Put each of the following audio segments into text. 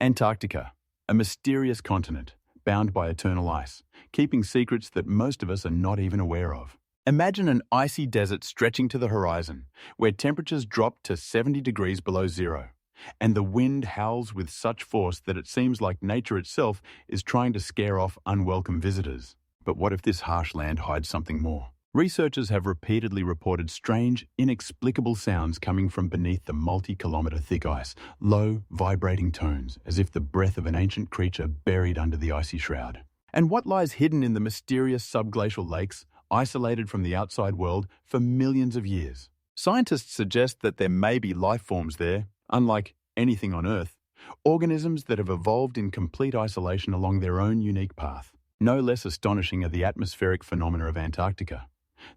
Antarctica, a mysterious continent, bound by eternal ice, keeping secrets that most of us are not even aware of. Imagine an icy desert stretching to the horizon, where temperatures drop to 70 degrees below zero, and the wind howls with such force that it seems like nature itself is trying to scare off unwelcome visitors. But what if this harsh land hides something more? Researchers have repeatedly reported strange, inexplicable sounds coming from beneath the multi-kilometer thick ice, low, vibrating tones, as if the breath of an ancient creature buried under the icy shroud. And what lies hidden in the mysterious subglacial lakes, isolated from the outside world for millions of years? Scientists suggest that there may be life forms there, unlike anything on Earth, organisms that have evolved in complete isolation along their own unique path. No less astonishing are the atmospheric phenomena of Antarctica.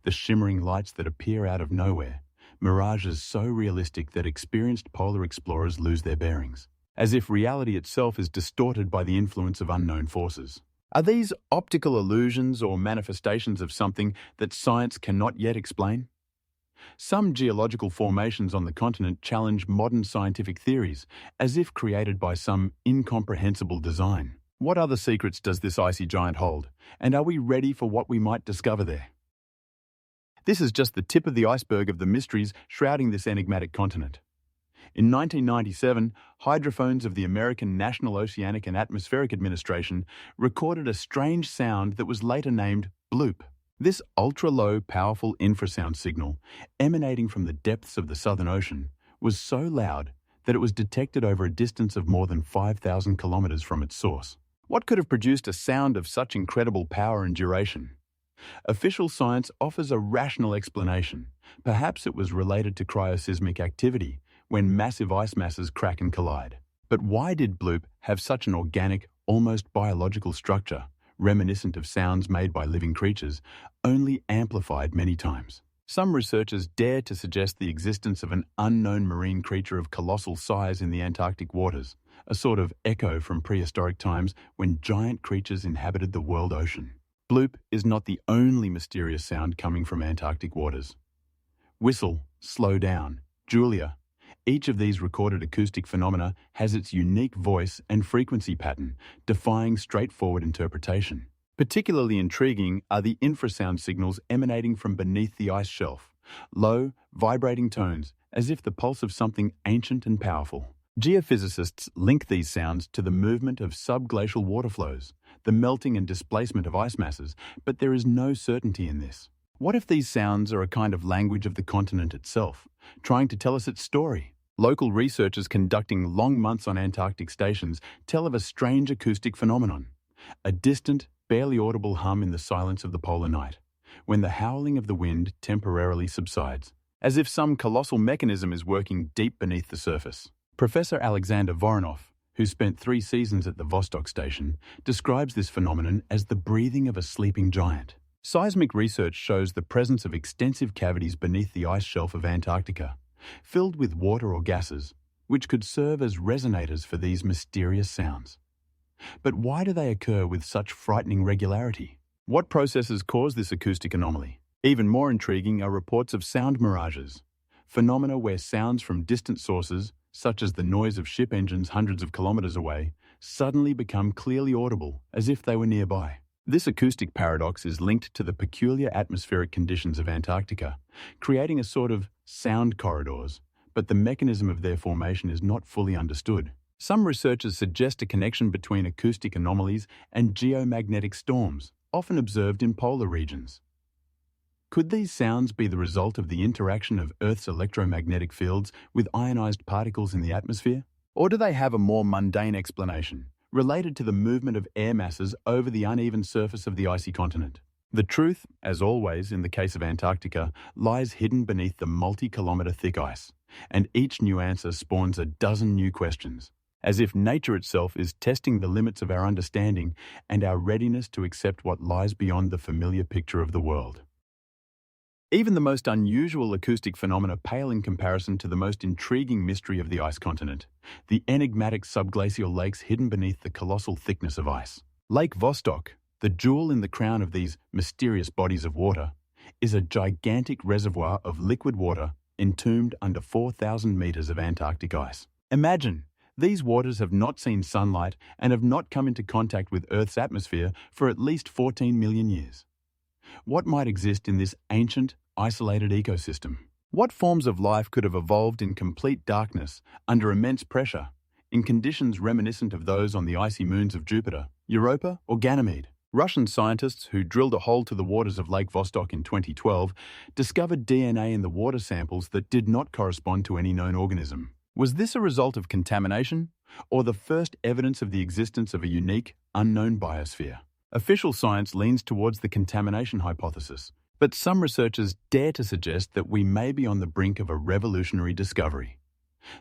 The shimmering lights that appear out of nowhere, mirages so realistic that experienced polar explorers lose their bearings, as if reality itself is distorted by the influence of unknown forces. Are these optical illusions or manifestations of something that science cannot yet explain? Some geological formations on the continent challenge modern scientific theories, as if created by some incomprehensible design. What other secrets does this icy giant hold, and are we ready for what we might discover there? This is just the tip of the iceberg of the mysteries shrouding this enigmatic continent. In 1997, hydrophones of the American National Oceanic and Atmospheric Administration recorded a strange sound that was later named bloop. This ultra-low, powerful infrasound signal, emanating from the depths of the Southern Ocean, was so loud that it was detected over a distance of more than 5,000 kilometers from its source. What could have produced a sound of such incredible power and duration? Official science offers a rational explanation. Perhaps it was related to cryoseismic activity, when massive ice masses crack and collide. But why did bloop have such an organic, almost biological structure, reminiscent of sounds made by living creatures, only amplified many times? Some researchers dare to suggest the existence of an unknown marine creature of colossal size in the Antarctic waters, a sort of echo from prehistoric times when giant creatures inhabited the world ocean. Bloop is not the only mysterious sound coming from Antarctic waters. Whistle, slow down, Julia. Each of these recorded acoustic phenomena has its unique voice and frequency pattern, defying straightforward interpretation. Particularly intriguing are the infrasound signals emanating from beneath the ice shelf, low, vibrating tones, as if the pulse of something ancient and powerful. Geophysicists link these sounds to the movement of subglacial water flows, the melting and displacement of ice masses, but there is no certainty in this. What if these sounds are a kind of language of the continent itself, trying to tell us its story? Local researchers conducting long months on Antarctic stations tell of a strange acoustic phenomenon, a distant, barely audible hum in the silence of the polar night, when the howling of the wind temporarily subsides, as if some colossal mechanism is working deep beneath the surface. Professor Alexander Voronov, who spent 3 seasons at the Vostok station, describes this phenomenon as the breathing of a sleeping giant. Seismic research shows the presence of extensive cavities beneath the ice shelf of Antarctica, filled with water or gases, which could serve as resonators for these mysterious sounds. But why do they occur with such frightening regularity? What processes cause this acoustic anomaly? Even more intriguing are reports of sound mirages, phenomena where sounds from distant sources, such as the noise of ship engines hundreds of kilometers away, suddenly become clearly audible, as if they were nearby. This acoustic paradox is linked to the peculiar atmospheric conditions of Antarctica, creating a sort of sound corridors, but the mechanism of their formation is not fully understood. Some researchers suggest a connection between acoustic anomalies and geomagnetic storms, often observed in polar regions. Could these sounds be the result of the interaction of Earth's electromagnetic fields with ionized particles in the atmosphere? Or do they have a more mundane explanation, related to the movement of air masses over the uneven surface of the icy continent? The truth, as always in the case of Antarctica, lies hidden beneath the multi-kilometer thick ice, and each new answer spawns a dozen new questions, as if nature itself is testing the limits of our understanding and our readiness to accept what lies beyond the familiar picture of the world. Even the most unusual acoustic phenomena pale in comparison to the most intriguing mystery of the ice continent, the enigmatic subglacial lakes hidden beneath the colossal thickness of ice. Lake Vostok, the jewel in the crown of these mysterious bodies of water, is a gigantic reservoir of liquid water entombed under 4,000 meters of Antarctic ice. Imagine These waters have not seen sunlight and have not come into contact with Earth's atmosphere for at least 14 million years. What might exist in this ancient, isolated ecosystem? What forms of life could have evolved in complete darkness, under immense pressure, in conditions reminiscent of those on the icy moons of Jupiter, Europa, or Ganymede? Russian scientists who drilled a hole to the waters of Lake Vostok in 2012 discovered DNA in the water samples that did not correspond to any known organism. Was this a result of contamination, or the first evidence of the existence of a unique, unknown biosphere? Official science leans towards the contamination hypothesis, but some researchers dare to suggest that we may be on the brink of a revolutionary discovery.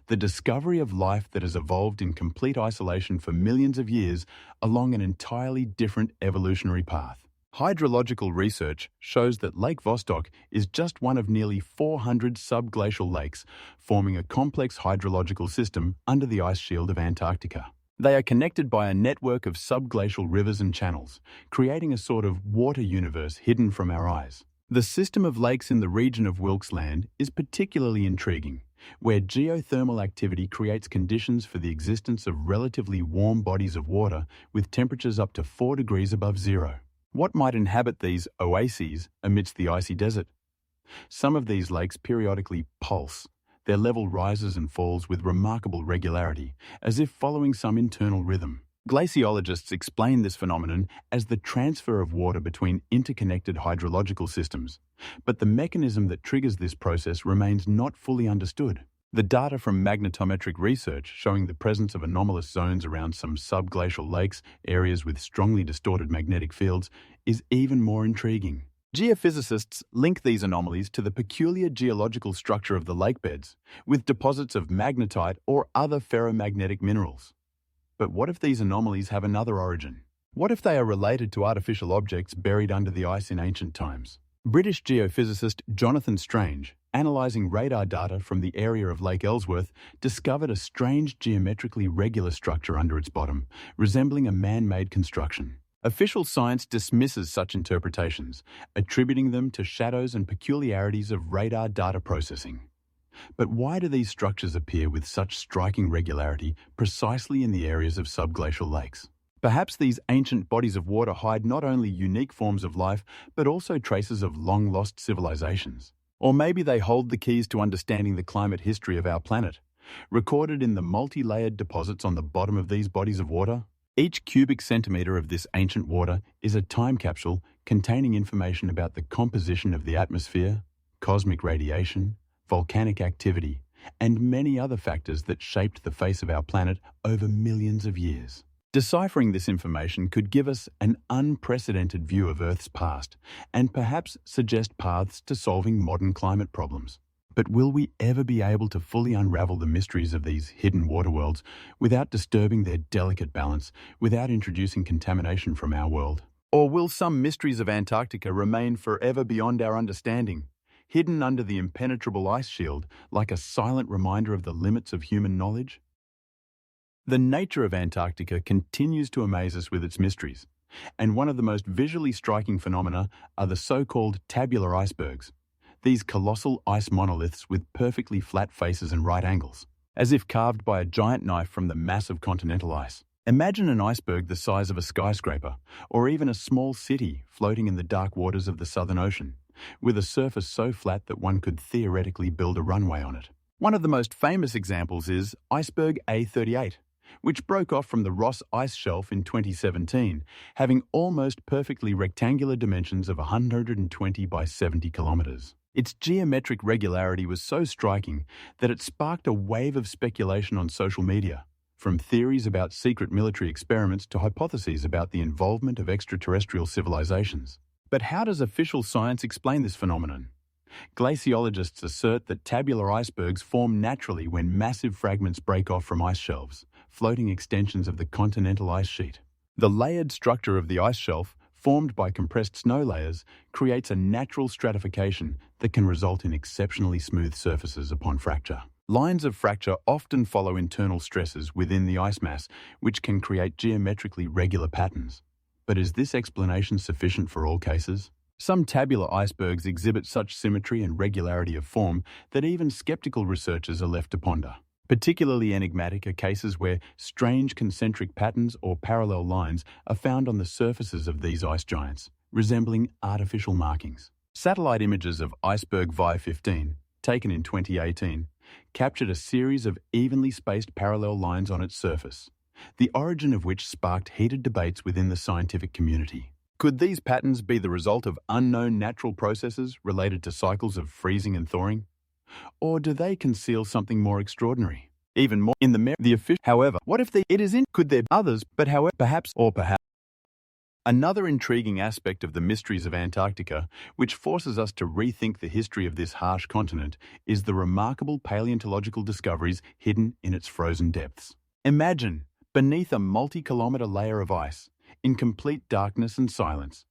The discovery of life that has evolved in complete isolation for millions of years along an entirely different evolutionary path. Hydrological research shows that Lake Vostok is just one of nearly 400 subglacial lakes forming a complex hydrological system under the ice shield of Antarctica. They are connected by a network of subglacial rivers and channels, creating a sort of water universe hidden from our eyes. The system of lakes in the region of Wilkes Land is particularly intriguing, where geothermal activity creates conditions for the existence of relatively warm bodies of water with temperatures up to 4 degrees above zero. What might inhabit these oases amidst the icy desert? Some of these lakes periodically pulse. Their level rises and falls with remarkable regularity, as if following some internal rhythm. Glaciologists explain this phenomenon as the transfer of water between interconnected hydrological systems, but the mechanism that triggers this process remains not fully understood. The data from magnetometric research showing the presence of anomalous zones around some subglacial lakes, areas with strongly distorted magnetic fields, is even more intriguing. Geophysicists link these anomalies to the peculiar geological structure of the lake beds, with deposits of magnetite or other ferromagnetic minerals. But what if these anomalies have another origin? What if they are related to artificial objects buried under the ice in ancient times? British geophysicist Jonathan Strange, analysing radar data from the area of Lake Ellsworth, discovered a strange geometrically regular structure under its bottom, resembling a man-made construction. Official science dismisses such interpretations, attributing them to shadows and peculiarities of radar data processing. But why do these structures appear with such striking regularity precisely in the areas of subglacial lakes? Perhaps these ancient bodies of water hide not only unique forms of life, but also traces of long-lost civilizations. Or maybe they hold the keys to understanding the climate history of our planet, recorded in the multi-layered deposits on the bottom of these bodies of water. Each cubic centimetre of this ancient water is a time capsule containing information about the composition of the atmosphere, cosmic radiation, volcanic activity, and many other factors that shaped the face of our planet over millions of years. Deciphering this information could give us an unprecedented view of Earth's past and perhaps suggest paths to solving modern climate problems. But will we ever be able to fully unravel the mysteries of these hidden water worlds without disturbing their delicate balance, without introducing contamination from our world? Or will some mysteries of Antarctica remain forever beyond our understanding, hidden under the impenetrable ice shield like a silent reminder of the limits of human knowledge? The nature of Antarctica continues to amaze us with its mysteries, and one of the most visually striking phenomena are the so-called tabular icebergs, these colossal ice monoliths with perfectly flat faces and right angles, as if carved by a giant knife from the massive continental ice. Imagine an iceberg the size of a skyscraper, or even a small city floating in the dark waters of the Southern Ocean, with a surface so flat that one could theoretically build a runway on it. One of the most famous examples is iceberg A38, which broke off from the Ross Ice Shelf in 2017, having almost perfectly rectangular dimensions of 120 by 70 kilometres. Its geometric regularity was so striking that it sparked a wave of speculation on social media, from theories about secret military experiments to hypotheses about the involvement of extraterrestrial civilizations. But how does official science explain this phenomenon? Glaciologists assert that tabular icebergs form naturally when massive fragments break off from ice shelves, floating extensions of the continental ice sheet. The layered structure of the ice shelf, formed by compressed snow layers, creates a natural stratification that can result in exceptionally smooth surfaces upon fracture. Lines of fracture often follow internal stresses within the ice mass, which can create geometrically regular patterns. But is this explanation sufficient for all cases? Some tabular icebergs exhibit such symmetry and regularity of form that even skeptical researchers are left to ponder. Particularly enigmatic are cases where strange concentric patterns or parallel lines are found on the surfaces of these ice giants, resembling artificial markings. Satellite images of iceberg Vi-15, taken in 2018, captured a series of evenly spaced parallel lines on its surface, the origin of which sparked heated debates within the scientific community. Could these patterns be the result of unknown natural processes related to cycles of freezing and thawing? Or do they conceal something more extraordinary? Even more, in the official, however, what if could there be others, but however, perhaps. Another intriguing aspect of the mysteries of Antarctica, which forces us to rethink the history of this harsh continent, is the remarkable paleontological discoveries hidden in its frozen depths. Imagine, beneath a multi-kilometre layer of ice, in complete darkness and silence,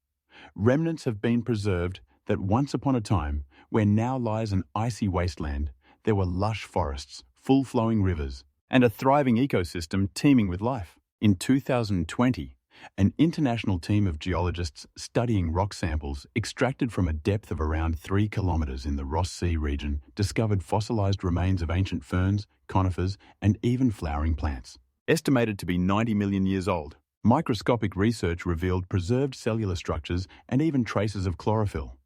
remnants have been preserved that once upon a time, where now lies an icy wasteland, there were lush forests, full-flowing rivers, and a thriving ecosystem teeming with life. In 2020, an international team of geologists studying rock samples extracted from a depth of around 3 kilometres in the Ross Sea region discovered fossilised remains of ancient ferns, conifers, and even flowering plants. Estimated to be 90 million years old, microscopic research revealed preserved cellular structures and even traces of chlorophyll.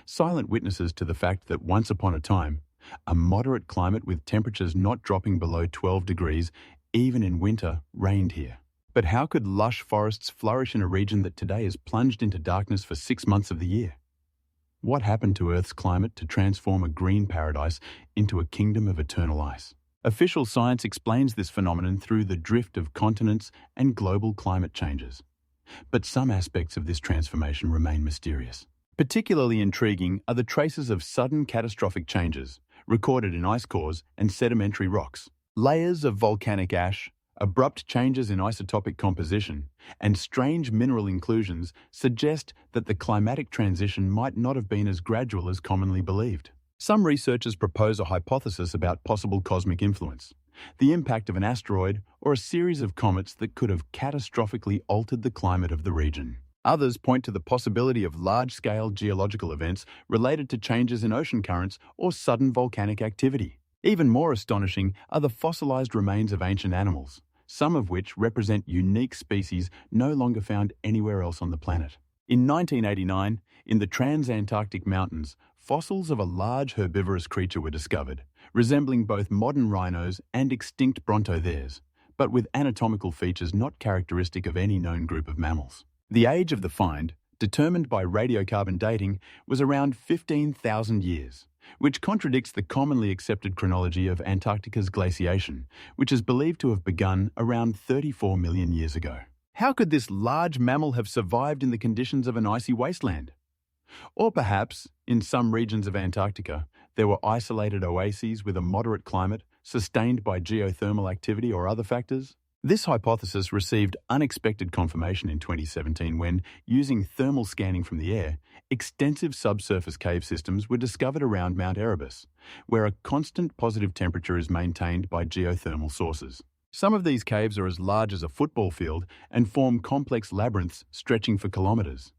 Silent witnesses to the fact that once upon a time, a moderate climate with temperatures not dropping below 12 degrees, even in winter, reigned here. But how could lush forests flourish in a region that today is plunged into darkness for 6 months of the year? What happened to Earth's climate to transform a green paradise into a kingdom of eternal ice? Official science explains this phenomenon through the drift of continents and global climate changes. But some aspects of this transformation remain mysterious. Particularly intriguing are the traces of sudden catastrophic changes recorded in ice cores and sedimentary rocks. Layers of volcanic ash, abrupt changes in isotopic composition, and strange mineral inclusions suggest that the climatic transition might not have been as gradual as commonly believed. Some researchers propose a hypothesis about possible cosmic influence, the impact of an asteroid or a series of comets that could have catastrophically altered the climate of the region. Others point to the possibility of large-scale geological events related to changes in ocean currents or sudden volcanic activity. Even more astonishing are the fossilized remains of ancient animals, some of which represent unique species no longer found anywhere else on the planet. In 1989, in the Transantarctic Mountains, fossils of a large herbivorous creature were discovered, resembling both modern rhinos and extinct brontotheres, but with anatomical features not characteristic of any known group of mammals. The age of the find, determined by radiocarbon dating, was around 15,000 years, which contradicts the commonly accepted chronology of Antarctica's glaciation, which is believed to have begun around 34 million years ago. How could this large mammal have survived in the conditions of an icy wasteland? Or perhaps, in some regions of Antarctica, there were isolated oases with a moderate climate, sustained by geothermal activity or other factors? This hypothesis received unexpected confirmation in 2017 when, using thermal scanning from the air, extensive subsurface cave systems were discovered around Mount Erebus, where a constant positive temperature is maintained by geothermal sources. Some of these caves are as large as a football field and form complex labyrinths stretching for kilometres.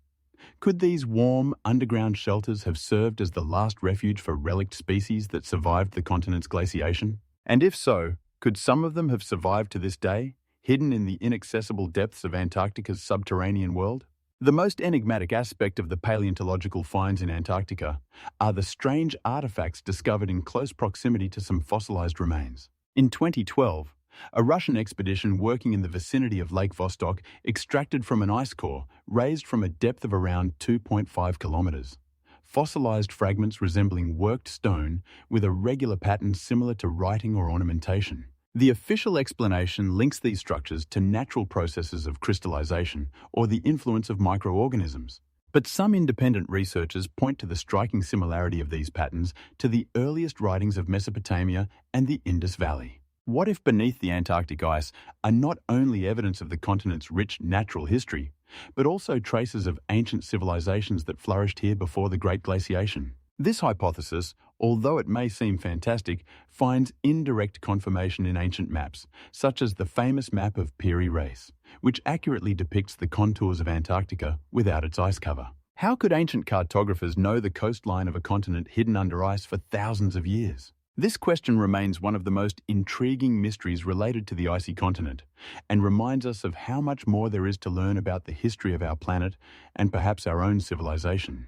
Could these warm, underground shelters have served as the last refuge for relict species that survived the continent's glaciation? And if so, could some of them have survived to this day, hidden in the inaccessible depths of Antarctica's subterranean world? The most enigmatic aspect of the paleontological finds in Antarctica are the strange artifacts discovered in close proximity to some fossilized remains. In 2012, a Russian expedition working in the vicinity of Lake Vostok extracted from an ice core raised from a depth of around 2.5 kilometers fossilized fragments resembling worked stone with a regular pattern similar to writing or ornamentation. The official explanation links these structures to natural processes of crystallization or the influence of microorganisms. But some independent researchers point to the striking similarity of these patterns to the earliest writings of Mesopotamia and the Indus Valley. What if beneath the Antarctic ice are not only evidence of the continent's rich natural history, but also traces of ancient civilizations that flourished here before the Great Glaciation? This hypothesis, although it may seem fantastic, finds indirect confirmation in ancient maps, such as the famous map of Piri Reis, which accurately depicts the contours of Antarctica without its ice cover. How could ancient cartographers know the coastline of a continent hidden under ice for thousands of years? This question remains one of the most intriguing mysteries related to the icy continent and reminds us of how much more there is to learn about the history of our planet and perhaps our own civilization.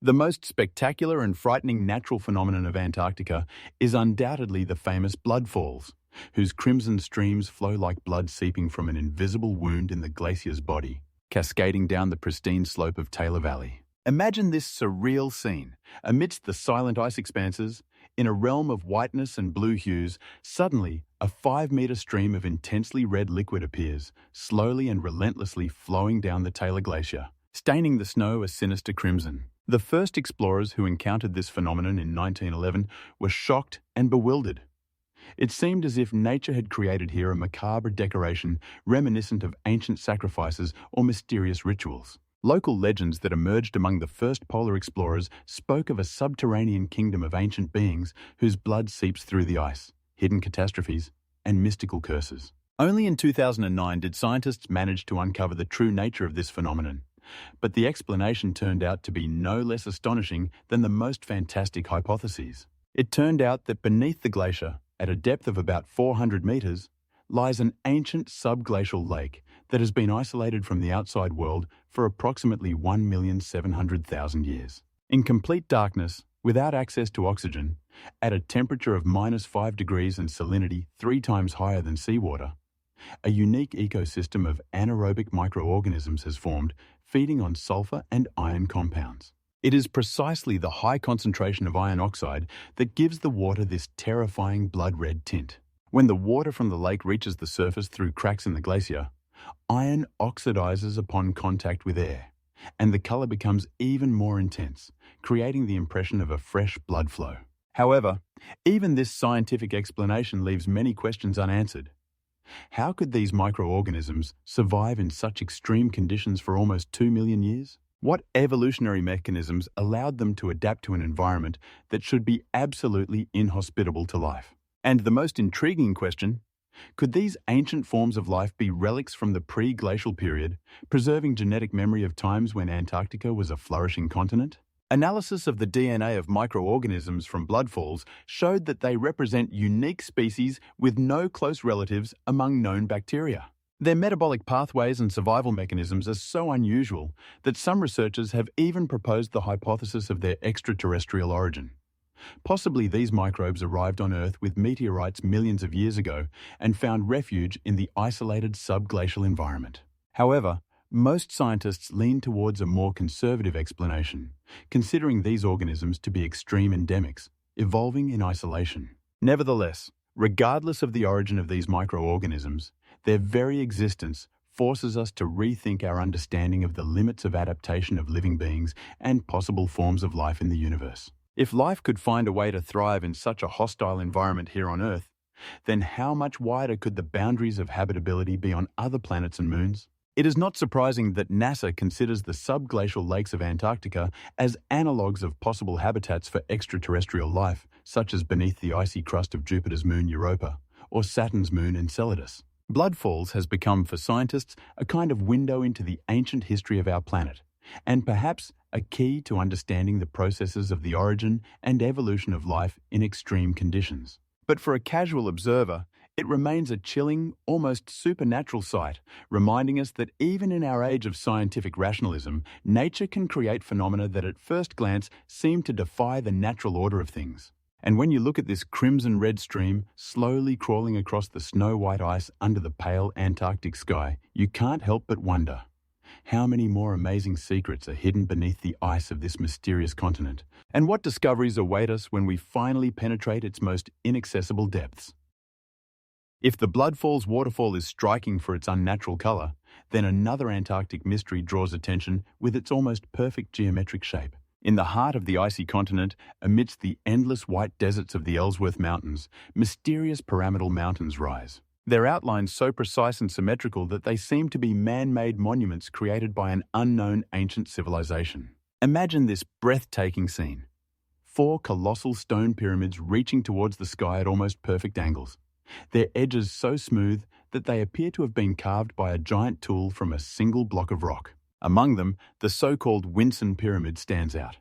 The most spectacular and frightening natural phenomenon of Antarctica is undoubtedly the famous blood falls, whose crimson streams flow like blood seeping from an invisible wound in the glacier's body, cascading down the pristine slope of Taylor Valley. Imagine this surreal scene. Amidst the silent ice expanses, in a realm of whiteness and blue hues, suddenly a 5-meter stream of intensely red liquid appears, slowly and relentlessly flowing down the Taylor Glacier, staining the snow a sinister crimson. The first explorers who encountered this phenomenon in 1911 were shocked and bewildered. It seemed as if nature had created here a macabre decoration reminiscent of ancient sacrifices or mysterious rituals. Local legends that emerged among the first polar explorers spoke of a subterranean kingdom of ancient beings whose blood seeps through the ice, hidden catastrophes, and mystical curses. Only in 2009 did scientists manage to uncover the true nature of this phenomenon, but the explanation turned out to be no less astonishing than the most fantastic hypotheses. It turned out that beneath the glacier, at a depth of about 400 meters, lies an ancient subglacial lake that has been isolated from the outside world for approximately 1,700,000 years. In complete darkness, without access to oxygen, at a temperature of -5 degrees and salinity 3 times higher than seawater, a unique ecosystem of anaerobic microorganisms has formed, feeding on sulfur and iron compounds. It is precisely the high concentration of iron oxide that gives the water this terrifying blood-red tint. When the water from the lake reaches the surface through cracks in the glacier, iron oxidizes upon contact with air, and the color becomes even more intense, creating the impression of a fresh blood flow. However, even this scientific explanation leaves many questions unanswered. How could these microorganisms survive in such extreme conditions for almost 2 million years? What evolutionary mechanisms allowed them to adapt to an environment that should be absolutely inhospitable to life? And the most intriguing question, could these ancient forms of life be relics from the pre-glacial period, preserving genetic memory of times when Antarctica was a flourishing continent? Analysis of the DNA of microorganisms from blood falls showed that they represent unique species with no close relatives among known bacteria. Their metabolic pathways and survival mechanisms are so unusual that some researchers have even proposed the hypothesis of their extraterrestrial origin. Possibly these microbes arrived on Earth with meteorites millions of years ago and found refuge in the isolated subglacial environment. However, most scientists lean towards a more conservative explanation, considering these organisms to be extreme endemics, evolving in isolation. Nevertheless, regardless of the origin of these microorganisms, their very existence forces us to rethink our understanding of the limits of adaptation of living beings and possible forms of life in the universe. If life could find a way to thrive in such a hostile environment here on Earth, then how much wider could the boundaries of habitability be on other planets and moons? It is not surprising that NASA considers the subglacial lakes of Antarctica as analogues of possible habitats for extraterrestrial life, such as beneath the icy crust of Jupiter's moon Europa or Saturn's moon Enceladus. Blood falls has become, for scientists, a kind of window into the ancient history of our planet, and perhaps a key to understanding the processes of the origin and evolution of life in extreme conditions. But for a casual observer, it remains a chilling, almost supernatural sight, reminding us that even in our age of scientific rationalism, nature can create phenomena that at first glance seem to defy the natural order of things. And when you look at this crimson-red stream slowly crawling across the snow-white ice under the pale Antarctic sky, you can't help but wonder, how many more amazing secrets are hidden beneath the ice of this mysterious continent? And what discoveries await us when we finally penetrate its most inaccessible depths? If the Blood Falls waterfall is striking for its unnatural color, then another Antarctic mystery draws attention with its almost perfect geometric shape. In the heart of the icy continent, amidst the endless white deserts of the Ellsworth Mountains, mysterious pyramidal mountains rise. Their outlines so precise and symmetrical that they seem to be man-made monuments created by an unknown ancient civilization. Imagine this breathtaking scene. 4 colossal stone pyramids reaching towards the sky at almost perfect angles. Their edges so smooth that they appear to have been carved by a giant tool from a single block of rock. Among them, the so-called Winson Pyramid stands out.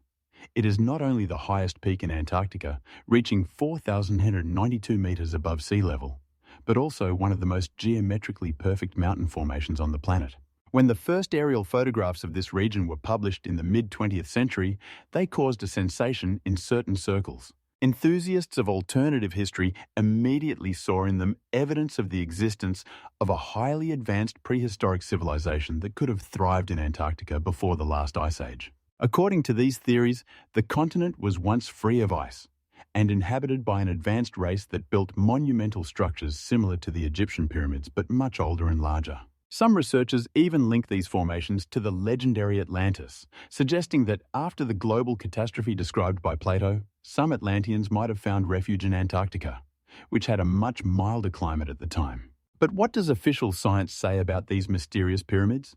It is not only the highest peak in Antarctica, reaching 4,192 meters above sea level, but also one of the most geometrically perfect mountain formations on the planet. When the first aerial photographs of this region were published in the mid-20th century, they caused a sensation in certain circles. Enthusiasts of alternative history immediately saw in them evidence of the existence of a highly advanced prehistoric civilization that could have thrived in Antarctica before the last ice age. According to these theories, the continent was once free of ice and inhabited by an advanced race that built monumental structures similar to the Egyptian pyramids but much older and larger. Some researchers even link these formations to the legendary Atlantis, suggesting that after the global catastrophe described by Plato, some Atlanteans might have found refuge in Antarctica, which had a much milder climate at the time. But what does official science say about these mysterious pyramids?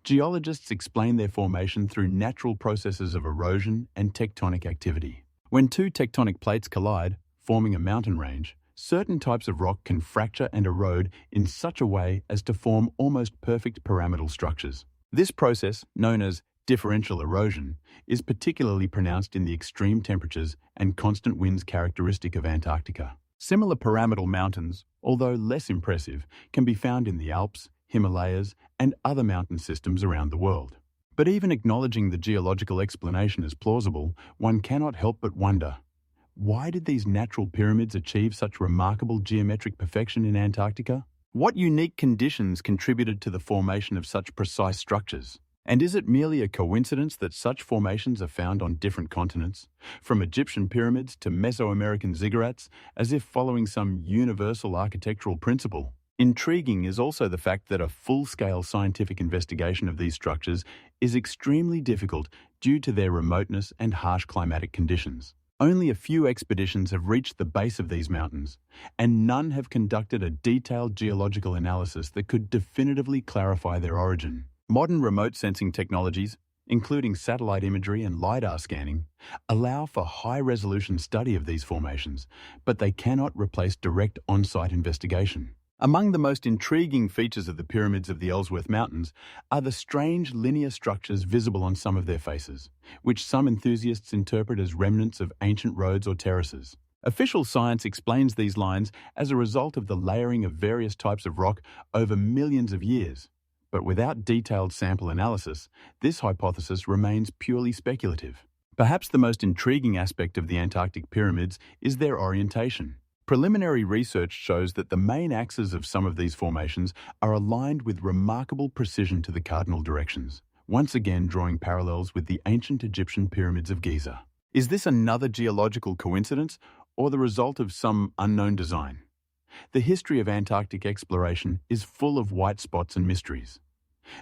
Geologists explain their formation through natural processes of erosion and tectonic activity. When two tectonic plates collide, forming a mountain range, certain types of rock can fracture and erode in such a way as to form almost perfect pyramidal structures. This process, known as differential erosion, is particularly pronounced in the extreme temperatures and constant winds characteristic of Antarctica. Similar pyramidal mountains, although less impressive, can be found in the Alps, Himalayas, and other mountain systems around the world. But even acknowledging the geological explanation as plausible, one cannot help but wonder, why did these natural pyramids achieve such remarkable geometric perfection in Antarctica? What unique conditions contributed to the formation of such precise structures? And is it merely a coincidence that such formations are found on different continents, from Egyptian pyramids to Mesoamerican ziggurats, as if following some universal architectural principle? Intriguing is also the fact that a full-scale scientific investigation of these structures is extremely difficult due to their remoteness and harsh climatic conditions. Only a few expeditions have reached the base of these mountains, and none have conducted a detailed geological analysis that could definitively clarify their origin. Modern remote sensing technologies, including satellite imagery and LiDAR scanning, allow for high-resolution study of these formations, but they cannot replace direct on-site investigation. Among the most intriguing features of the pyramids of the Ellsworth Mountains are the strange linear structures visible on some of their faces, which some enthusiasts interpret as remnants of ancient roads or terraces. Official science explains these lines as a result of the layering of various types of rock over millions of years. But without detailed sample analysis, this hypothesis remains purely speculative. Perhaps the most intriguing aspect of the Antarctic pyramids is their orientation. Preliminary research shows that the main axes of some of these formations are aligned with remarkable precision to the cardinal directions, once again drawing parallels with the ancient Egyptian pyramids of Giza. Is this another geological coincidence or the result of some unknown design? The history of Antarctic exploration is full of white spots and mysteries.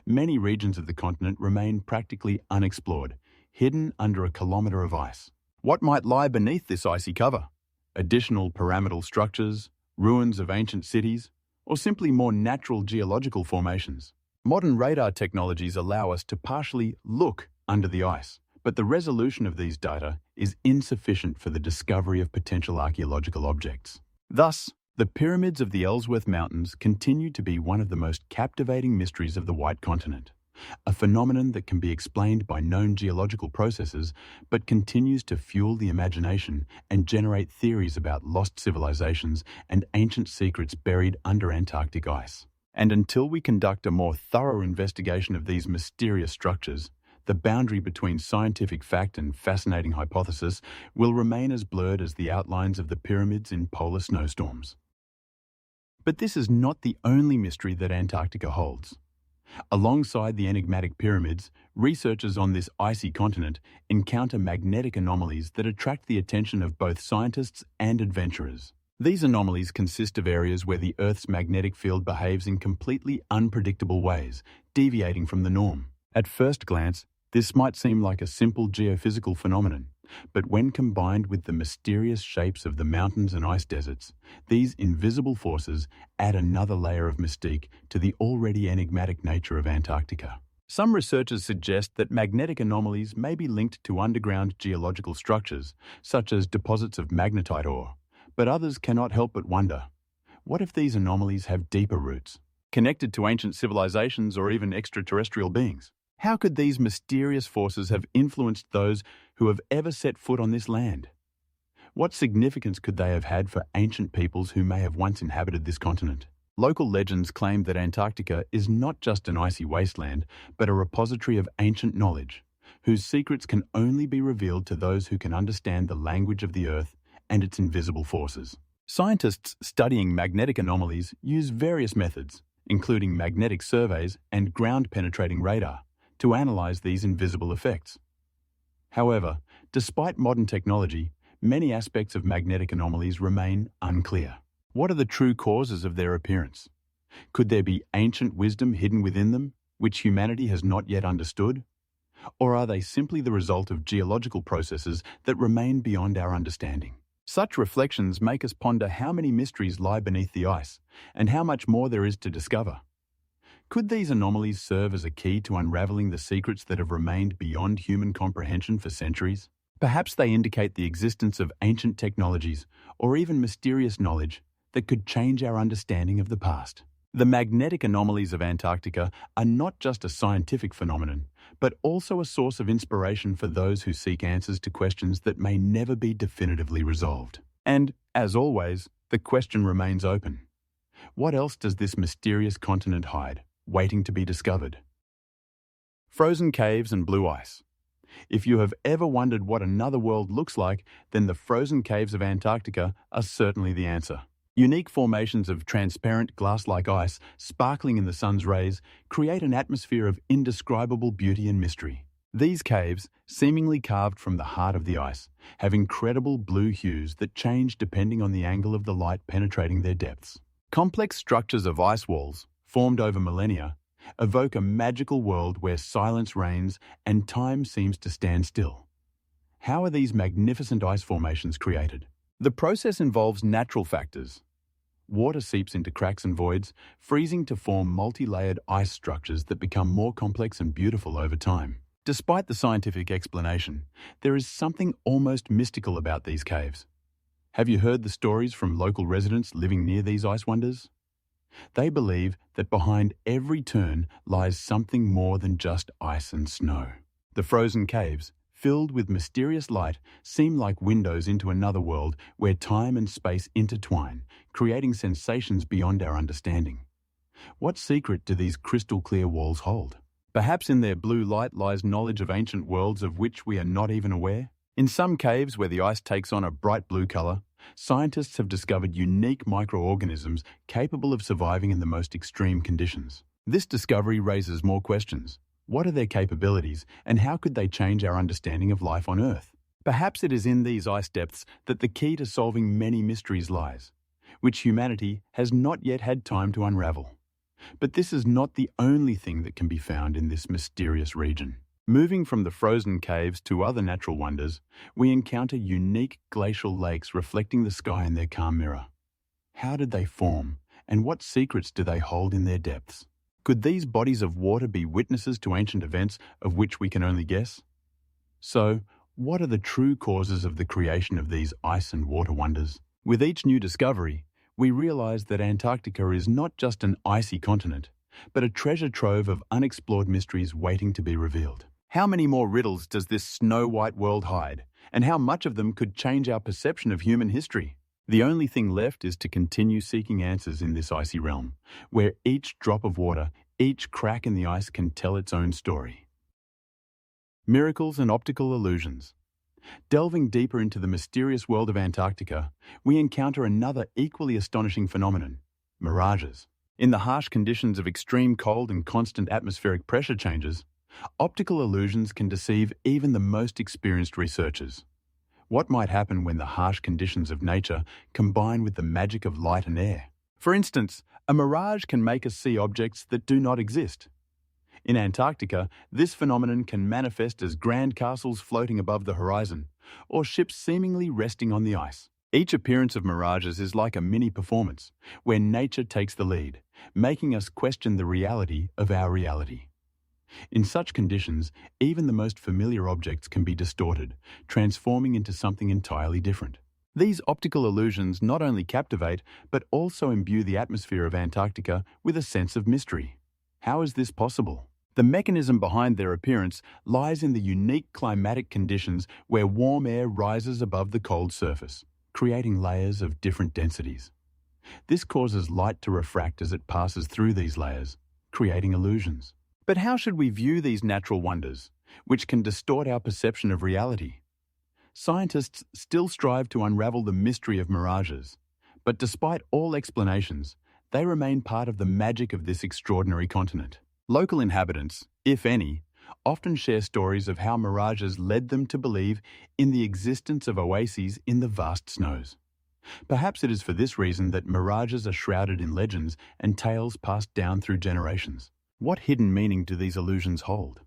Many regions of the continent remain practically unexplored, hidden under a kilometre of ice. What might lie beneath this icy cover? Additional pyramidal structures, ruins of ancient cities, or simply more natural geological formations? Modern radar technologies allow us to partially look under the ice, but the resolution of these data is insufficient for the discovery of potential archaeological objects. Thus, the pyramids of the Ellsworth Mountains continue to be one of the most captivating mysteries of the White Continent, a phenomenon that can be explained by known geological processes but continues to fuel the imagination and generate theories about lost civilizations and ancient secrets buried under Antarctic ice. And until we conduct a more thorough investigation of these mysterious structures, the boundary between scientific fact and fascinating hypothesis will remain as blurred as the outlines of the pyramids in polar snowstorms. But this is not the only mystery that Antarctica holds. Alongside the enigmatic pyramids, researchers on this icy continent encounter magnetic anomalies that attract the attention of both scientists and adventurers. These anomalies consist of areas where the Earth's magnetic field behaves in completely unpredictable ways, deviating from the norm. At first glance, this might seem like a simple geophysical phenomenon, but when combined with the mysterious shapes of the mountains and ice deserts, these invisible forces add another layer of mystique to the already enigmatic nature of Antarctica. Some researchers suggest that magnetic anomalies may be linked to underground geological structures, such as deposits of magnetite ore, but others cannot help but wonder, what if these anomalies have deeper roots, connected to ancient civilizations or even extraterrestrial beings? How could these mysterious forces have influenced those who have ever set foot on this land? What significance could they have had for ancient peoples who may have once inhabited this continent? Local legends claim that Antarctica is not just an icy wasteland, but a repository of ancient knowledge, whose secrets can only be revealed to those who can understand the language of the Earth and its invisible forces. Scientists studying magnetic anomalies use various methods, including magnetic surveys and ground-penetrating radar, to analyze these invisible effects. However, despite modern technology, many aspects of magnetic anomalies remain unclear. What are the true causes of their appearance? Could there be ancient wisdom hidden within them, which humanity has not yet understood? Or are they simply the result of geological processes that remain beyond our understanding? Such reflections make us ponder how many mysteries lie beneath the ice and how much more there is to discover. Could these anomalies serve as a key to unraveling the secrets that have remained beyond human comprehension for centuries? Perhaps they indicate the existence of ancient technologies or even mysterious knowledge that could change our understanding of the past. The magnetic anomalies of Antarctica are not just a scientific phenomenon, but also a source of inspiration for those who seek answers to questions that may never be definitively resolved. And, as always, the question remains open. What else does this mysterious continent hide, waiting to be discovered? Frozen caves and blue ice. If you have ever wondered what another world looks like, then the frozen caves of Antarctica are certainly the answer. Unique formations of transparent glass-like ice sparkling in the sun's rays create an atmosphere of indescribable beauty and mystery. These caves, seemingly carved from the heart of the ice, have incredible blue hues that change depending on the angle of the light penetrating their depths. Complex structures of ice walls, formed over millennia, evoke a magical world where silence reigns and time seems to stand still. How are these magnificent ice formations created? The process involves natural factors. Water seeps into cracks and voids, freezing to form multi-layered ice structures that become more complex and beautiful over time. Despite the scientific explanation, there is something almost mystical about these caves. Have you heard the stories from local residents living near these ice wonders? They believe that behind every turn lies something more than just ice and snow. The frozen caves, filled with mysterious light, seem like windows into another world where time and space intertwine, creating sensations beyond our understanding. What secret do these crystal-clear walls hold? Perhaps in their blue light lies knowledge of ancient worlds of which we are not even aware? In some caves where the ice takes on a bright blue color, scientists have discovered unique microorganisms capable of surviving in the most extreme conditions. This discovery raises more questions. What are their capabilities, and how could they change our understanding of life on Earth? Perhaps it is in these ice depths that the key to solving many mysteries lies, which humanity has not yet had time to unravel. But this is not the only thing that can be found in this mysterious region. Moving from the frozen caves to other natural wonders, we encounter unique glacial lakes reflecting the sky in their calm mirror. How did they form, and what secrets do they hold in their depths? Could these bodies of water be witnesses to ancient events of which we can only guess? So, what are the true causes of the creation of these ice and water wonders? With each new discovery, we realize that Antarctica is not just an icy continent, but a treasure trove of unexplored mysteries waiting to be revealed. How many more riddles does this snow-white world hide, and how much of them could change our perception of human history? The only thing left is to continue seeking answers in this icy realm, where each drop of water, each crack in the ice can tell its own story. Miracles and optical illusions. Delving deeper into the mysterious world of Antarctica, we encounter another equally astonishing phenomenon: mirages. In the harsh conditions of extreme cold and constant atmospheric pressure changes, optical illusions can deceive even the most experienced researchers. What might happen when the harsh conditions of nature combine with the magic of light and air? For instance, a mirage can make us see objects that do not exist. In Antarctica, this phenomenon can manifest as grand castles floating above the horizon, or ships seemingly resting on the ice. Each appearance of mirages is like a mini performance, where nature takes the lead, making us question the reality of our reality. In such conditions, even the most familiar objects can be distorted, transforming into something entirely different. These optical illusions not only captivate, but also imbue the atmosphere of Antarctica with a sense of mystery. How is this possible? The mechanism behind their appearance lies in the unique climatic conditions where warm air rises above the cold surface, creating layers of different densities. This causes light to refract as it passes through these layers, creating illusions. But how should we view these natural wonders, which can distort our perception of reality? Scientists still strive to unravel the mystery of mirages, but despite all explanations, they remain part of the magic of this extraordinary continent. Local inhabitants, if any, often share stories of how mirages led them to believe in the existence of oases in the vast snows. Perhaps it is for this reason that mirages are shrouded in legends and tales passed down through generations. What hidden meaning do these illusions hold?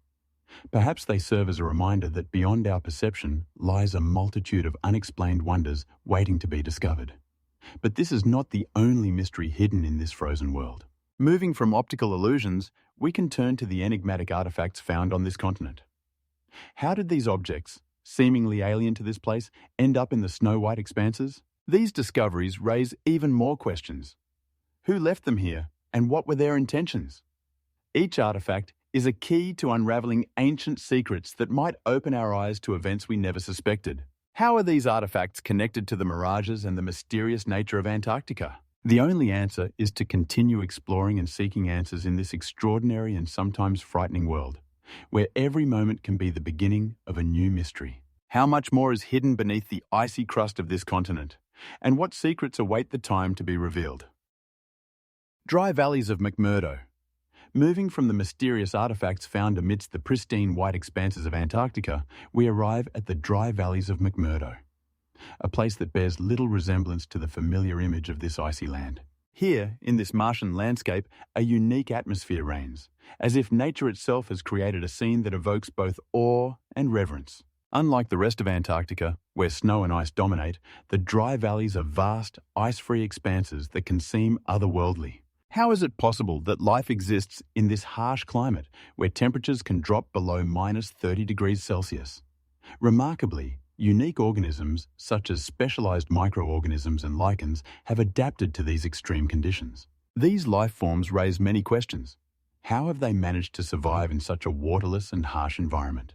Perhaps they serve as a reminder that beyond our perception lies a multitude of unexplained wonders waiting to be discovered. But this is not the only mystery hidden in this frozen world. Moving from optical illusions, we can turn to the enigmatic artifacts found on this continent. How did these objects, seemingly alien to this place, end up in the snow-white expanses? These discoveries raise even more questions. Who left them here, and what were their intentions? Each artifact is a key to unraveling ancient secrets that might open our eyes to events we never suspected. How are these artifacts connected to the mirages and the mysterious nature of Antarctica? The only answer is to continue exploring and seeking answers in this extraordinary and sometimes frightening world, where every moment can be the beginning of a new mystery. How much more is hidden beneath the icy crust of this continent, and what secrets await the time to be revealed? Dry valleys of McMurdo. Moving from the mysterious artifacts found amidst the pristine white expanses of Antarctica, we arrive at the dry valleys of McMurdo, a place that bears little resemblance to the familiar image of this icy land. Here, in this Martian landscape, a unique atmosphere reigns, as if nature itself has created a scene that evokes both awe and reverence. Unlike the rest of Antarctica, where snow and ice dominate, the dry valleys are vast, ice-free expanses that can seem otherworldly. How is it possible that life exists in this harsh climate, where temperatures can drop below -30 degrees Celsius? Remarkably, unique organisms, such as specialized microorganisms and lichens, have adapted to these extreme conditions. These life forms raise many questions. How have they managed to survive in such a waterless and harsh environment?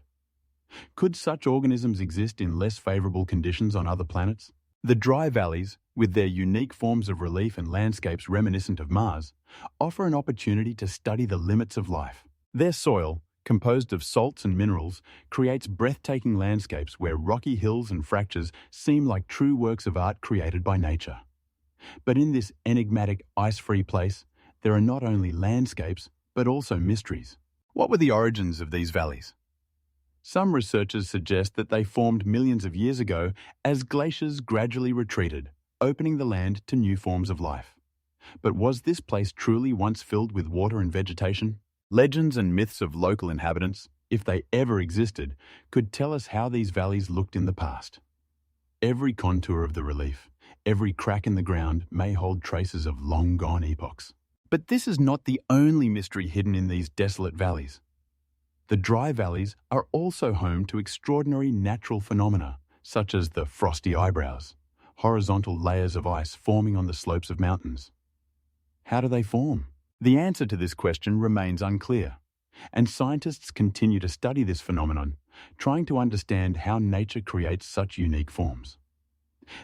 Could such organisms exist in less favorable conditions on other planets? The dry valleys, with their unique forms of relief and landscapes reminiscent of Mars, offer an opportunity to study the limits of life. Their soil, composed of salts and minerals, creates breathtaking landscapes where rocky hills and fractures seem like true works of art created by nature. But in this enigmatic, ice-free place, there are not only landscapes, but also mysteries. What were the origins of these valleys? Some researchers suggest that they formed millions of years ago as glaciers gradually retreated, opening the land to new forms of life. But was this place truly once filled with water and vegetation? Legends and myths of local inhabitants, if they ever existed, could tell us how these valleys looked in the past. Every contour of the relief, every crack in the ground may hold traces of long-gone epochs. But this is not the only mystery hidden in these desolate valleys. The dry valleys are also home to extraordinary natural phenomena, such as the frosty eyebrows, horizontal layers of ice forming on the slopes of mountains. How do they form? The answer to this question remains unclear, and scientists continue to study this phenomenon, trying to understand how nature creates such unique forms.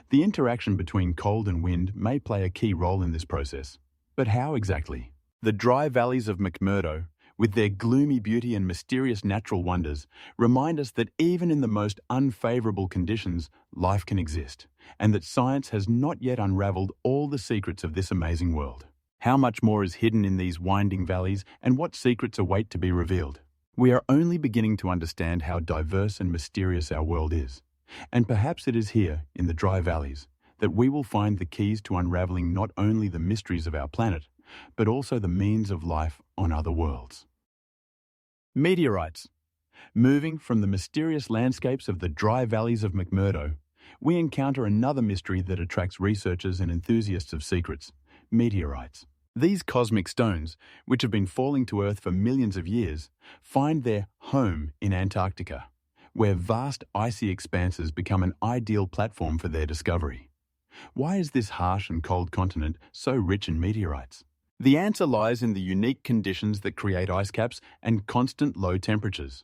The interaction between cold and wind may play a key role in this process, but how exactly? The dry valleys of McMurdo, with their gloomy beauty and mysterious natural wonders, remind us that even in the most unfavorable conditions, life can exist, and that science has not yet unraveled all the secrets of this amazing world. How much more is hidden in these winding valleys, and what secrets await to be revealed? We are only beginning to understand how diverse and mysterious our world is, and perhaps it is here, in the dry valleys, that we will find the keys to unraveling not only the mysteries of our planet, but also the means of life on other worlds. Meteorites. Moving from the mysterious landscapes of the dry valleys of McMurdo, we encounter another mystery that attracts researchers and enthusiasts of secrets: meteorites. These cosmic stones, which have been falling to Earth for millions of years, find their home in Antarctica, where vast icy expanses become an ideal platform for their discovery. Why is this harsh and cold continent so rich in meteorites? The answer lies in the unique conditions that create ice caps and constant low temperatures.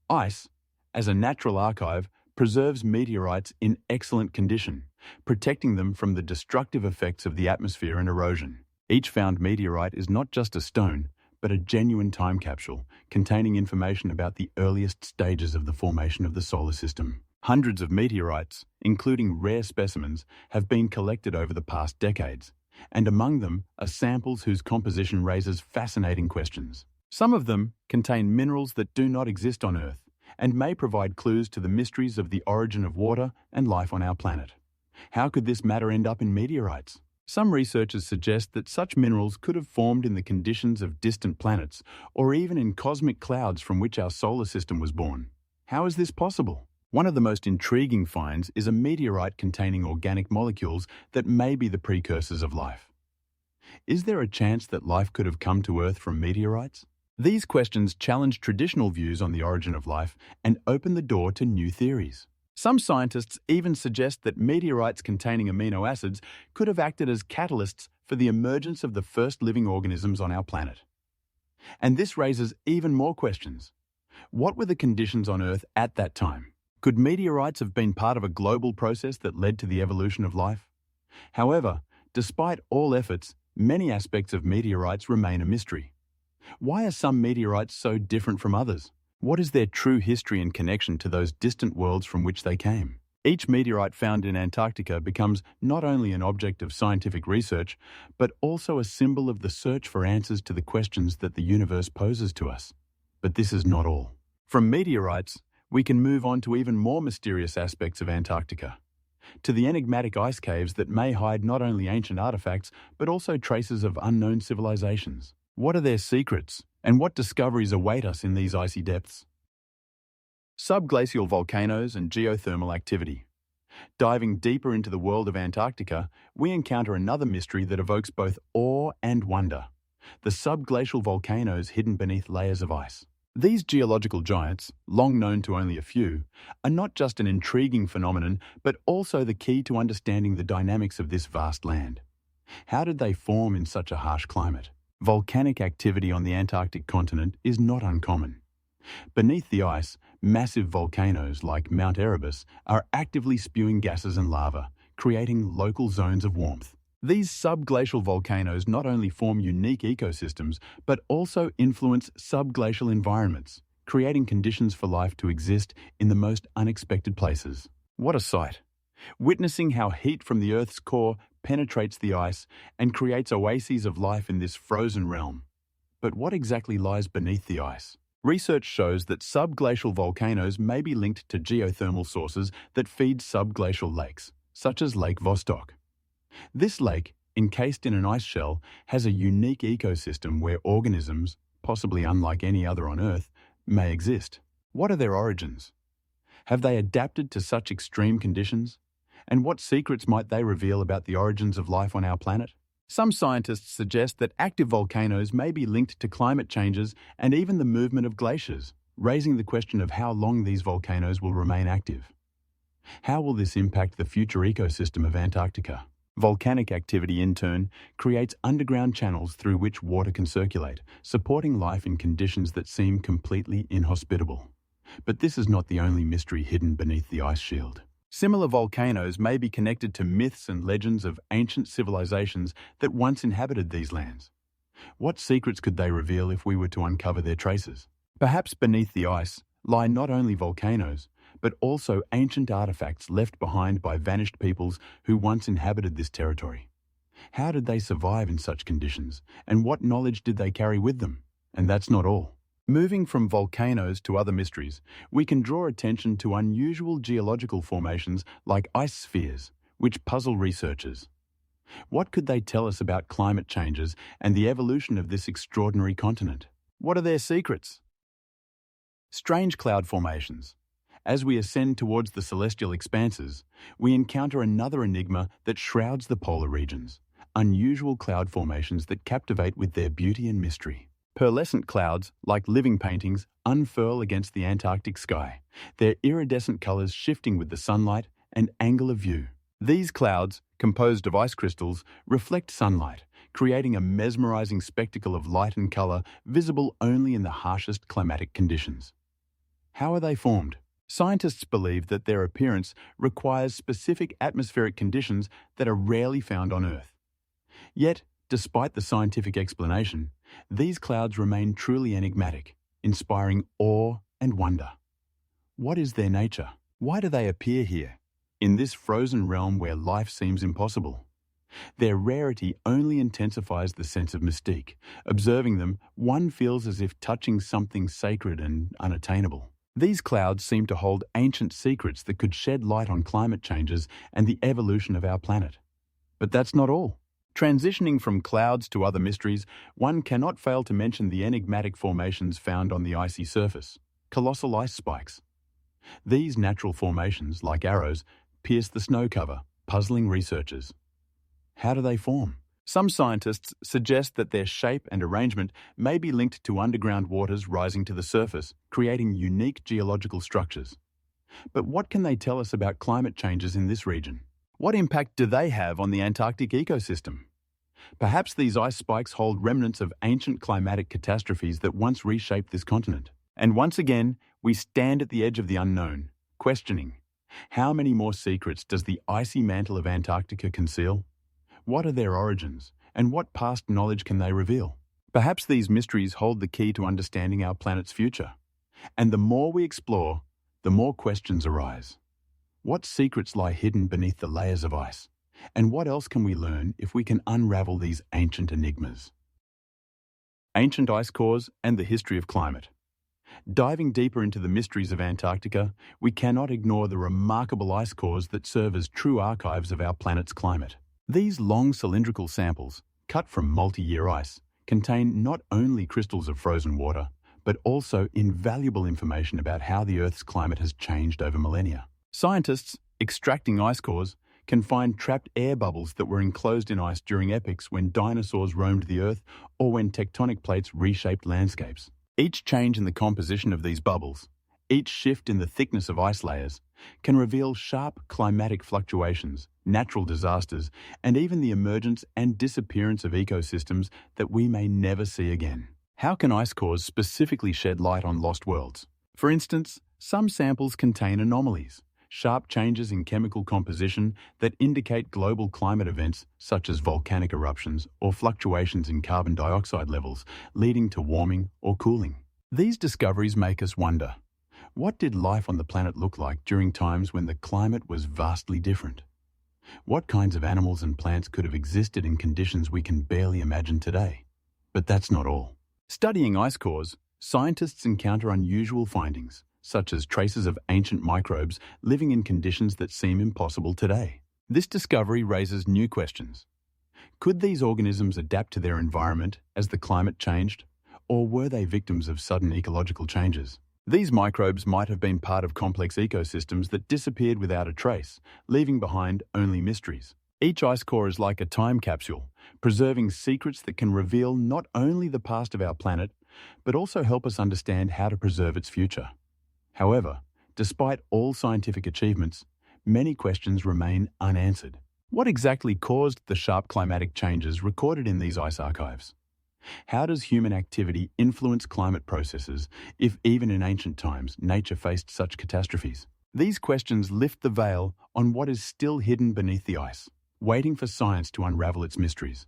Ice, as a natural archive, preserves meteorites in excellent condition, protecting them from the destructive effects of the atmosphere and erosion. Each found meteorite is not just a stone, but a genuine time capsule containing information about the earliest stages of the formation of the solar system. Hundreds of meteorites, including rare specimens, have been collected over the past decades, and among them are samples whose composition raises fascinating questions. Some of them contain minerals that do not exist on Earth and may provide clues to the mysteries of the origin of water and life on our planet. How could this matter end up in meteorites? Some researchers suggest that such minerals could have formed in the conditions of distant planets or even in cosmic clouds from which our solar system was born. How is this possible? One of the most intriguing finds is a meteorite containing organic molecules that may be the precursors of life. Is there a chance that life could have come to Earth from meteorites? These questions challenge traditional views on the origin of life and open the door to new theories. Some scientists even suggest that meteorites containing amino acids could have acted as catalysts for the emergence of the first living organisms on our planet. And this raises even more questions. What were the conditions on Earth at that time? Could meteorites have been part of a global process that led to the evolution of life? However, despite all efforts, many aspects of meteorites remain a mystery. Why are some meteorites so different from others? What is their true history and connection to those distant worlds from which they came? Each meteorite found in Antarctica becomes not only an object of scientific research, but also a symbol of the search for answers to the questions that the universe poses to us. But this is not all. From meteorites, we can move on to even more mysterious aspects of Antarctica, to the enigmatic ice caves that may hide not only ancient artifacts, but also traces of unknown civilizations. What are their secrets, and what discoveries await us in these icy depths? Subglacial volcanoes and geothermal activity. Diving deeper into the world of Antarctica, we encounter another mystery that evokes both awe and wonder: the subglacial volcanoes hidden beneath layers of ice. These geological giants, long known to only a few, are not just an intriguing phenomenon, but also the key to understanding the dynamics of this vast land. How did they form in such a harsh climate? Volcanic activity on the Antarctic continent is not uncommon. Beneath the ice, massive volcanoes like Mount Erebus are actively spewing gases and lava, creating local zones of warmth. These subglacial volcanoes not only form unique ecosystems, but also influence subglacial environments, creating conditions for life to exist in the most unexpected places. What a sight! Witnessing how heat from the Earth's core penetrates the ice and creates oases of life in this frozen realm. But what exactly lies beneath the ice? Research shows that subglacial volcanoes may be linked to geothermal sources that feed subglacial lakes, such as Lake Vostok. This lake, encased in an ice shell, has a unique ecosystem where organisms, possibly unlike any other on Earth, may exist. What are their origins? Have they adapted to such extreme conditions? And what secrets might they reveal about the origins of life on our planet? Some scientists suggest that active volcanoes may be linked to climate changes and even the movement of glaciers, raising the question of how long these volcanoes will remain active. How will this impact the future ecosystem of Antarctica? Volcanic activity, in turn, creates underground channels through which water can circulate, supporting life in conditions that seem completely inhospitable. But this is not the only mystery hidden beneath the ice shield. Similar volcanoes may be connected to myths and legends of ancient civilizations that once inhabited these lands. What secrets could they reveal if we were to uncover their traces? Perhaps beneath the ice lie not only volcanoes, but also ancient artifacts left behind by vanished peoples who once inhabited this territory. How did they survive in such conditions, and what knowledge did they carry with them? And that's not all. Moving from volcanoes to other mysteries, we can draw attention to unusual geological formations like ice spheres, which puzzle researchers. What could they tell us about climate changes and the evolution of this extraordinary continent? What are their secrets? Strange cloud formations. As we ascend towards the celestial expanses, we encounter another enigma that shrouds the polar regions: unusual cloud formations that captivate with their beauty and mystery. Pearlescent clouds, like living paintings, unfurl against the Antarctic sky, their iridescent colors shifting with the sunlight and angle of view. These clouds, composed of ice crystals, reflect sunlight, creating a mesmerizing spectacle of light and color visible only in the harshest climatic conditions. How are they formed? Scientists believe that their appearance requires specific atmospheric conditions that are rarely found on Earth. Yet, despite the scientific explanation, these clouds remain truly enigmatic, inspiring awe and wonder. What is their nature? Why do they appear here, in this frozen realm where life seems impossible? Their rarity only intensifies the sense of mystique. Observing them, one feels as if touching something sacred and unattainable. These clouds seem to hold ancient secrets that could shed light on climate changes and the evolution of our planet. But that's not all. Transitioning from clouds to other mysteries, one cannot fail to mention the enigmatic formations found on the icy surface, colossal ice spikes. These natural formations, like arrows, pierce the snow cover, puzzling researchers. How do they form? Some scientists suggest that their shape and arrangement may be linked to underground waters rising to the surface, creating unique geological structures. But what can they tell us about climate changes in this region? What impact do they have on the Antarctic ecosystem? Perhaps these ice spikes hold remnants of ancient climatic catastrophes that once reshaped this continent. And once again, we stand at the edge of the unknown, questioning, how many more secrets does the icy mantle of Antarctica conceal? What are their origins, and what past knowledge can they reveal? Perhaps these mysteries hold the key to understanding our planet's future. And the more we explore, the more questions arise. What secrets lie hidden beneath the layers of ice? And what else can we learn if we can unravel these ancient enigmas? Ancient ice cores and the history of climate. Diving deeper into the mysteries of Antarctica, we cannot ignore the remarkable ice cores that serve as true archives of our planet's climate. These long cylindrical samples, cut from multi-year ice, contain not only crystals of frozen water, but also invaluable information about how the Earth's climate has changed over millennia. Scientists, extracting ice cores, can find trapped air bubbles that were enclosed in ice during epochs when dinosaurs roamed the Earth or when tectonic plates reshaped landscapes. Each change in the composition of these bubbles, each shift in the thickness of ice layers, can reveal sharp climatic fluctuations, natural disasters, and even the emergence and disappearance of ecosystems that we may never see again. How can ice cores specifically shed light on lost worlds? For instance, some samples contain anomalies, sharp changes in chemical composition that indicate global climate events such as volcanic eruptions or fluctuations in carbon dioxide levels, leading to warming or cooling. These discoveries make us wonder, what did life on the planet look like during times when the climate was vastly different? What kinds of animals and plants could have existed in conditions we can barely imagine today? But that's not all. Studying ice cores, scientists encounter unusual findings, such as traces of ancient microbes living in conditions that seem impossible today. This discovery raises new questions. Could these organisms adapt to their environment as the climate changed, or were they victims of sudden ecological changes? These microbes might have been part of complex ecosystems that disappeared without a trace, leaving behind only mysteries. Each ice core is like a time capsule, preserving secrets that can reveal not only the past of our planet, but also help us understand how to preserve its future. However, despite all scientific achievements, many questions remain unanswered. What exactly caused the sharp climatic changes recorded in these ice archives? How does human activity influence climate processes if even in ancient times nature faced such catastrophes? These questions lift the veil on what is still hidden beneath the ice, waiting for science to unravel its mysteries.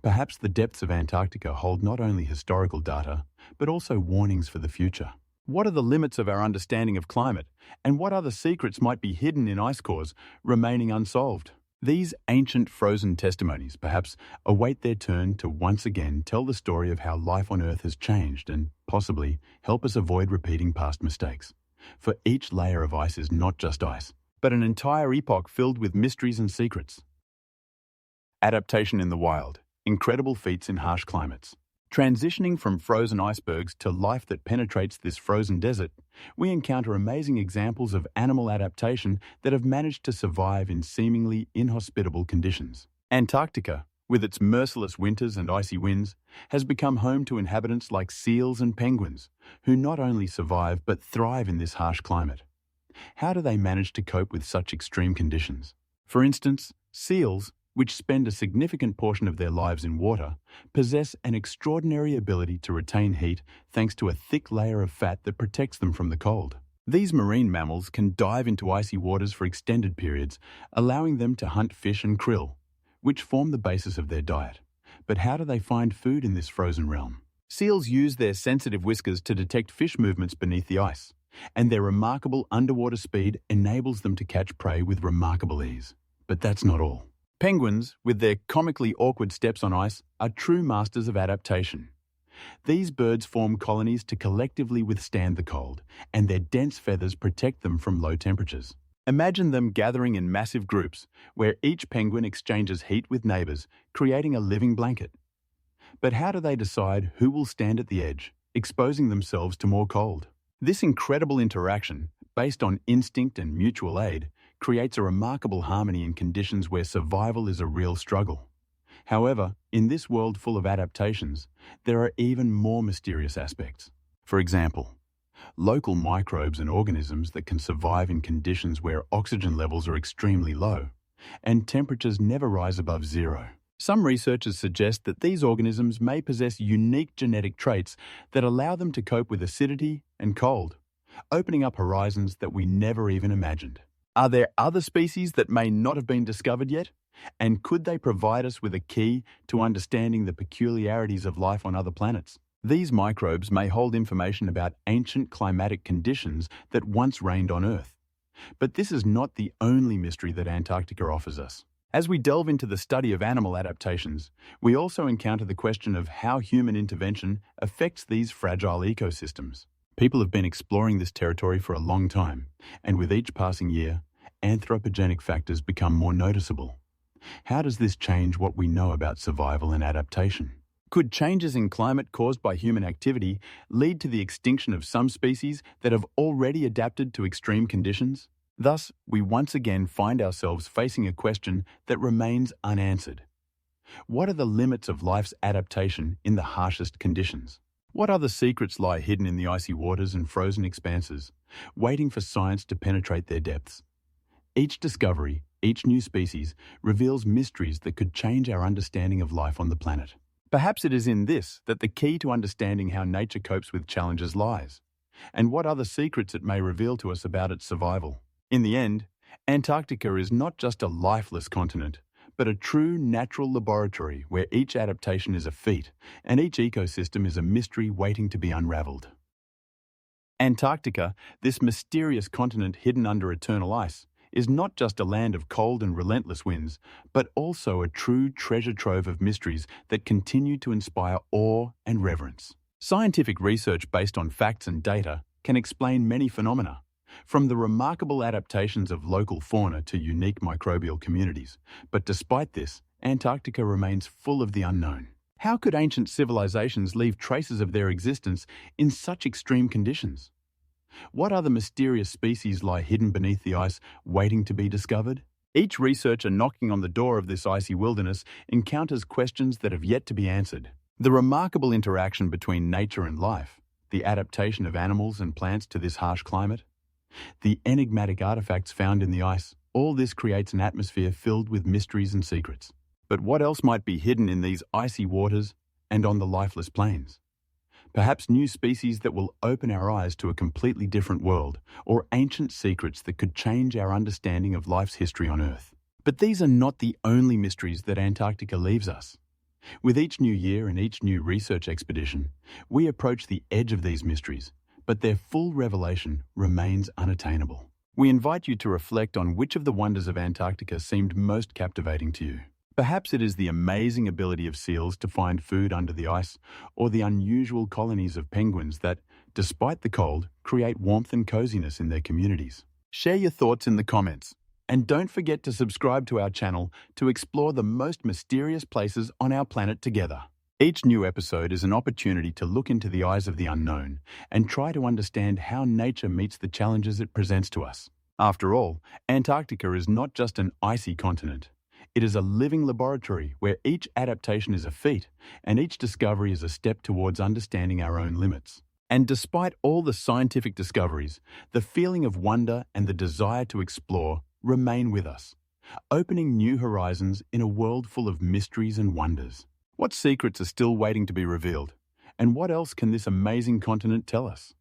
Perhaps the depths of Antarctica hold not only historical data, but also warnings for the future. What are the limits of our understanding of climate, and what other secrets might be hidden in ice cores remaining unsolved? These ancient frozen testimonies perhaps await their turn to once again tell the story of how life on Earth has changed and possibly help us avoid repeating past mistakes. For each layer of ice is not just ice, but an entire epoch filled with mysteries and secrets. Adaptation in the wild, incredible feats in harsh climates. Transitioning from frozen icebergs to life that penetrates this frozen desert, we encounter amazing examples of animal adaptation that have managed to survive in seemingly inhospitable conditions. Antarctica, with its merciless winters and icy winds, has become home to inhabitants like seals and penguins, who not only survive but thrive in this harsh climate. How do they manage to cope with such extreme conditions? For instance, seals, which spend a significant portion of their lives in water, possess an extraordinary ability to retain heat thanks to a thick layer of fat that protects them from the cold. These marine mammals can dive into icy waters for extended periods, allowing them to hunt fish and krill, which form the basis of their diet. But how do they find food in this frozen realm? Seals use their sensitive whiskers to detect fish movements beneath the ice, and their remarkable underwater speed enables them to catch prey with remarkable ease. But that's not all. Penguins, with their comically awkward steps on ice, are true masters of adaptation. These birds form colonies to collectively withstand the cold, and their dense feathers protect them from low temperatures. Imagine them gathering in massive groups, where each penguin exchanges heat with neighbors, creating a living blanket. But how do they decide who will stand at the edge, exposing themselves to more cold? This incredible interaction, based on instinct and mutual aid, creates a remarkable harmony in conditions where survival is a real struggle. However, in this world full of adaptations, there are even more mysterious aspects. For example, local microbes and organisms that can survive in conditions where oxygen levels are extremely low and temperatures never rise above zero. Some researchers suggest that these organisms may possess unique genetic traits that allow them to cope with acidity and cold, opening up horizons that we never even imagined. Are there other species that may not have been discovered yet? And could they provide us with a key to understanding the peculiarities of life on other planets? These microbes may hold information about ancient climatic conditions that once reigned on Earth. But this is not the only mystery that Antarctica offers us. As we delve into the study of animal adaptations, we also encounter the question of how human intervention affects these fragile ecosystems. People have been exploring this territory for a long time, and with each passing year, anthropogenic factors become more noticeable. How does this change what we know about survival and adaptation? Could changes in climate caused by human activity lead to the extinction of some species that have already adapted to extreme conditions? Thus, we once again find ourselves facing a question that remains unanswered. What are the limits of life's adaptation in the harshest conditions? What other secrets lie hidden in the icy waters and frozen expanses, waiting for science to penetrate their depths? Each discovery, each new species, reveals mysteries that could change our understanding of life on the planet. Perhaps it is in this that the key to understanding how nature copes with challenges lies, and what other secrets it may reveal to us about its survival. In the end, Antarctica is not just a lifeless continent, but a true natural laboratory where each adaptation is a feat and each ecosystem is a mystery waiting to be unraveled. Antarctica, this mysterious continent hidden under eternal ice, is not just a land of cold and relentless winds, but also a true treasure trove of mysteries that continue to inspire awe and reverence. Scientific research based on facts and data can explain many phenomena, from the remarkable adaptations of local fauna to unique microbial communities. But despite this, Antarctica remains full of the unknown. How could ancient civilizations leave traces of their existence in such extreme conditions? What other mysterious species lie hidden beneath the ice, waiting to be discovered? Each researcher knocking on the door of this icy wilderness encounters questions that have yet to be answered. The remarkable interaction between nature and life, the adaptation of animals and plants to this harsh climate, the enigmatic artifacts found in the ice, all this creates an atmosphere filled with mysteries and secrets. But what else might be hidden in these icy waters and on the lifeless plains? Perhaps new species that will open our eyes to a completely different world, or ancient secrets that could change our understanding of life's history on Earth. But these are not the only mysteries that Antarctica leaves us. With each new year and each new research expedition, we approach the edge of these mysteries, but their full revelation remains unattainable. We invite you to reflect on which of the wonders of Antarctica seemed most captivating to you. Perhaps it is the amazing ability of seals to find food under the ice, or the unusual colonies of penguins that, despite the cold, create warmth and coziness in their communities. Share your thoughts in the comments, and don't forget to subscribe to our channel to explore the most mysterious places on our planet together. Each new episode is an opportunity to look into the eyes of the unknown and try to understand how nature meets the challenges it presents to us. After all, Antarctica is not just an icy continent. It is a living laboratory where each adaptation is a feat and each discovery is a step towards understanding our own limits. And despite all the scientific discoveries, the feeling of wonder and the desire to explore remain with us. opening new horizons in a world full of mysteries and wonders. What secrets are still waiting to be revealed? And what else can this amazing continent tell us?